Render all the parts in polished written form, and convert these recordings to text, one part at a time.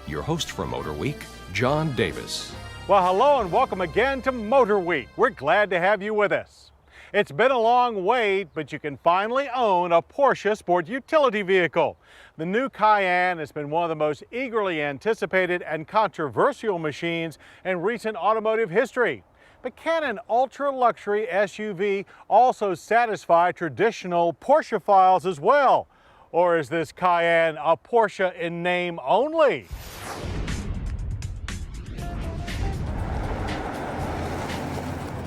Your host for Motorweek, John Davis. Well, hello and welcome again to Motorweek. We're glad to have you with us. It's been a long wait, but you can finally own a Porsche sport utility vehicle. The new Cayenne has been one of the most eagerly anticipated and controversial machines in recent automotive history. But can an ultra-luxury SUV also satisfy traditional Porsche-philes as well? Or is this Cayenne a Porsche in name only?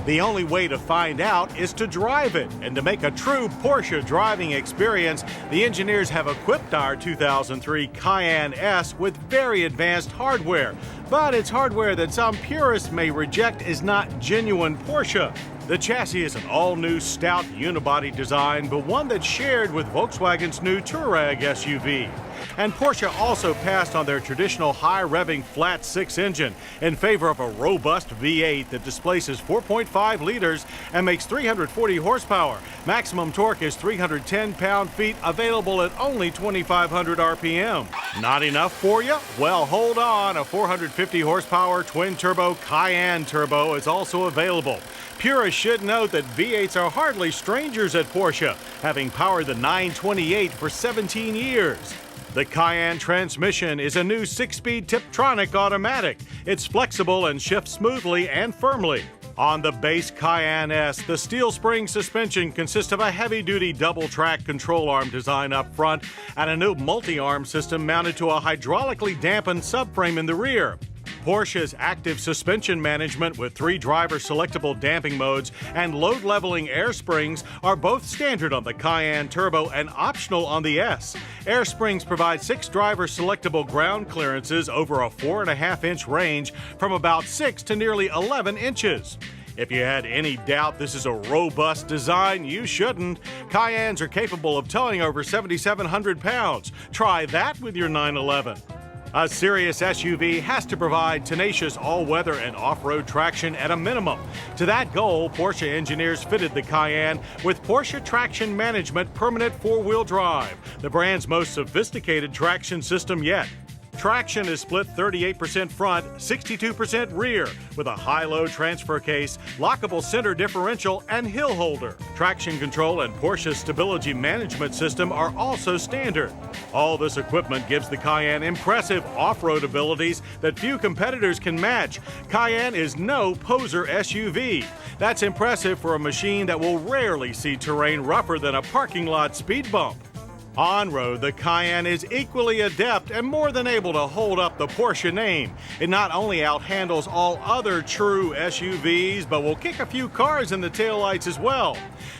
The only way to find out is to drive it. And to make a true Porsche driving experience, the engineers have equipped our 2003 Cayenne S with very advanced hardware. But it's hardware that some purists may reject as not genuine Porsche. The chassis is an all-new stout unibody design, but one that's shared with Volkswagen's new Touareg SUV. And Porsche also passed on their traditional high-revving flat-six engine in favor of a robust V8 that displaces 4.5 liters and makes 340 horsepower. Maximum torque is 310 pound-feet, available at only 2,500 RPM. Not enough for you? Well, hold on. A 450 horsepower twin-turbo Cayenne Turbo is also available. Purists should note that V8s are hardly strangers at Porsche, having powered the 928 for 17 years. The Cayenne transmission is a new 6-speed Tiptronic automatic. It's flexible and shifts smoothly and firmly. On the base Cayenne S, the steel spring suspension consists of a heavy-duty double-track control arm design up front and a new multi-arm system mounted to a hydraulically dampened subframe in the rear. Porsche's active suspension management with 3 driver selectable damping modes and load leveling air springs are both standard on the Cayenne Turbo and optional on the S. Air springs provide 6 driver selectable ground clearances over a 4.5-inch range from about 6 to nearly 11 inches. If you had any doubt this is a robust design, you shouldn't. Cayennes are capable of towing over 7,700 pounds. Try that with your 911. A serious SUV has to provide tenacious all-weather and off-road traction at a minimum. To that goal, Porsche engineers fitted the Cayenne with Porsche Traction Management Permanent 4-Wheel Drive, the brand's most sophisticated traction system yet. Traction is split 38% front, 62% rear, with a high-low transfer case, lockable center differential, and hill holder. Traction control and Porsche's stability management system are also standard. All this equipment gives the Cayenne impressive off-road abilities that few competitors can match. Cayenne is no poser SUV. That's impressive for a machine that will rarely see terrain rougher than a parking lot speed bump. On-road, the Cayenne is equally adept and more than able to hold up the Porsche name. It not only outhandles all other true SUVs, but will kick a few cars in the taillights as well.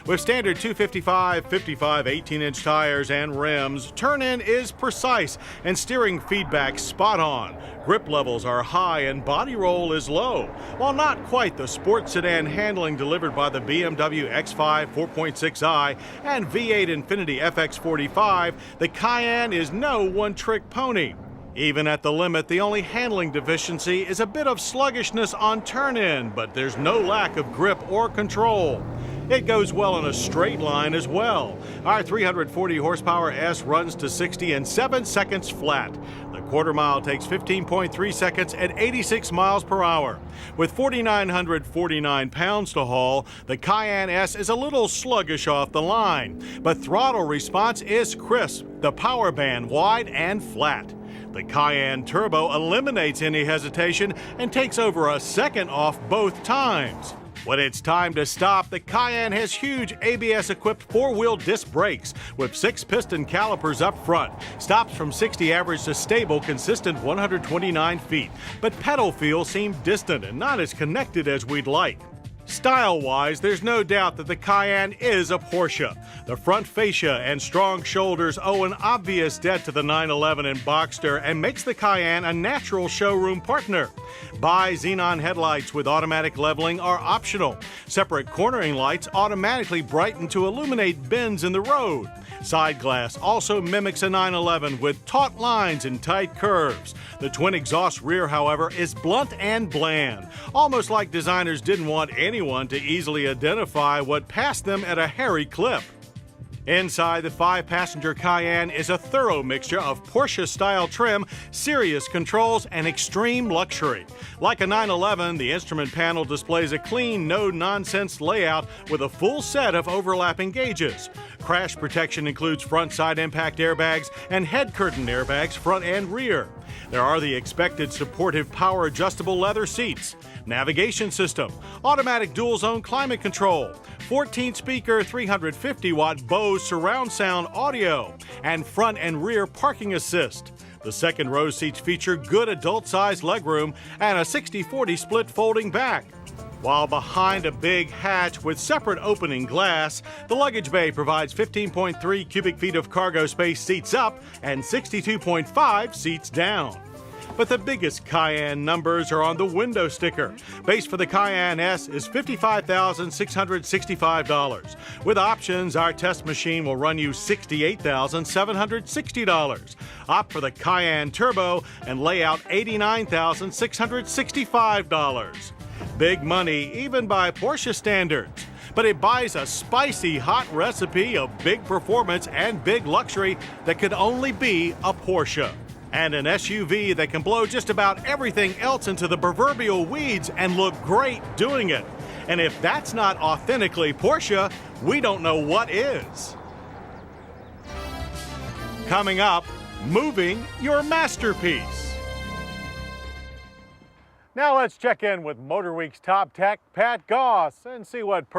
With standard 255, 55, 18-inch tires and rims, turn-in is precise and steering feedback spot on. Grip levels are high and body roll is low. While not quite the sports sedan handling delivered by the BMW X5 4.6i and V8 Infiniti FX45, the Cayenne is no one-trick pony. Even at the limit, the only handling deficiency is a bit of sluggishness on turn-in, but there's no lack of grip or control. It goes well in a straight line as well. Our 340 horsepower S runs to 60 in 7 seconds flat. The quarter mile takes 15.3 seconds at 86 miles per hour. With 4,949 pounds to haul, the Cayenne S is a little sluggish off the line, but throttle response is crisp, the power band wide and flat. The Cayenne Turbo eliminates any hesitation and takes over a second off both times. When it's time to stop, the Cayenne has huge ABS-equipped 4-wheel disc brakes with 6 piston calipers up front. Stops from 60 average to stable, consistent 129 feet. But pedal feel seem distant and not as connected as we'd like. Style-wise, there's no doubt that the Cayenne is a Porsche. The front fascia and strong shoulders owe an obvious debt to the 911 and Boxster and makes the Cayenne a natural showroom partner. Bi-xenon headlights with automatic leveling are optional. Separate cornering lights automatically brighten to illuminate bends in the road. Side glass also mimics a 911 with taut lines and tight curves. The twin exhaust rear, however, is blunt and bland, almost like designers didn't want anyone to easily identify what passed them at a hairy clip. Inside the 5-passenger Cayenne is a thorough mixture of Porsche-style trim, serious controls, and extreme luxury. Like a 911, the instrument panel displays a clean, no-nonsense layout with a full set of overlapping gauges. Crash protection includes front side impact airbags and head curtain airbags front and rear. There are the expected supportive power adjustable leather seats, navigation system, automatic dual zone climate control, 14-speaker 350-watt Bose surround sound audio, and front and rear parking assist. The second row seats feature good adult-sized legroom and a 60-40 split folding back. While behind a big hatch with separate opening glass, the luggage bay provides 15.3 cubic feet of cargo space seats up and 62.5 seats down. But the biggest Cayenne numbers are on the window sticker. Base for the Cayenne S is $55,665. With options, our test machine will run you $68,760. Opt for the Cayenne Turbo and lay out $89,665. Big money, even by Porsche standards. But it buys a spicy hot recipe of big performance and big luxury that could only be a Porsche. And an SUV that can blow just about everything else into the proverbial weeds and look great doing it. And if that's not authentically Porsche, we don't know what is. Coming up, moving your masterpiece. Now let's check in with Motorweek's top tech, Pat Goss, and see what